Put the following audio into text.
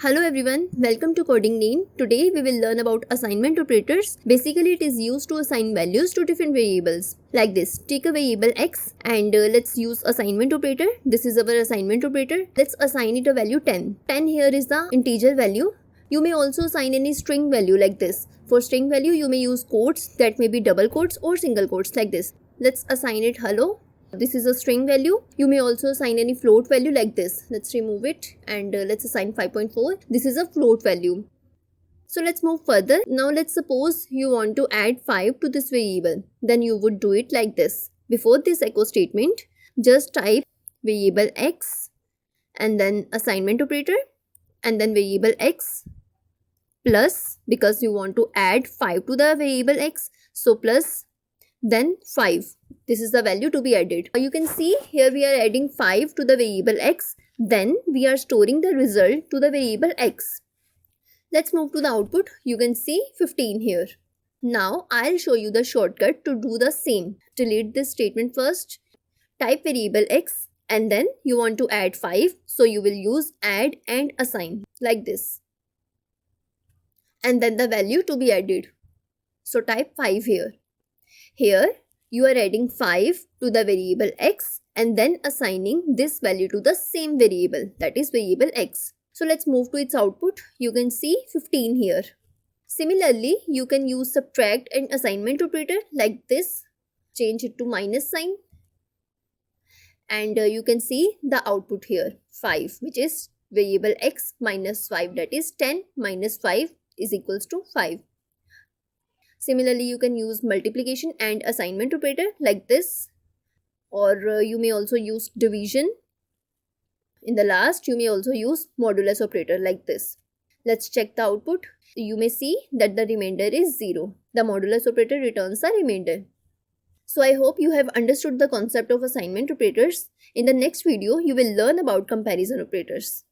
Hello everyone, welcome to Coding Name. Today we will learn about assignment operators. Basically it is used to assign values to different variables. Like this, take a variable x and let's use assignment operator. This is our assignment operator. Let's assign it a value 10. 10 here is the integer value. You may also assign any string value like this. For string value you may use quotes, that may be double quotes or single quotes like this. Let's assign it hello. This is a string value. You may also assign any float value like this. Let's remove it and let's assign 5.4. This is a float value. So let's move further. Now let's suppose you want to add 5 to this variable. Then you would do it like this. Before this echo statement, just type variable x and then assignment operator and then variable x plus, because you want to add 5 to the variable x, so plus then 5. This is the value to be added. You can see here we are adding 5 to the variable x. Then we are storing the result to the variable x. Let's move to the output. You can see 15 here. Now I'll show you the shortcut to do the same. Delete this statement first. Type variable x and then you want to add 5. So you will use add and assign like this. And then the value to be added. So type 5 here. Here you are adding 5 to the variable x and then assigning this value to the same variable, that is variable x. So let's move to its output. You can see 15 here. Similarly, you can use subtract and assignment operator like this. Change it to minus sign. And you can see the output here 5, which is variable x minus 5, that is 10 minus 5 is equals to 5. Similarly, you can use multiplication and assignment operator like this, or you may also use division. In the last, you may also use modulus operator like this. Let's check the output. You may see that the remainder is 0. The modulus operator returns the remainder. So I hope you have understood the concept of assignment operators. In the next video, you will learn about comparison operators.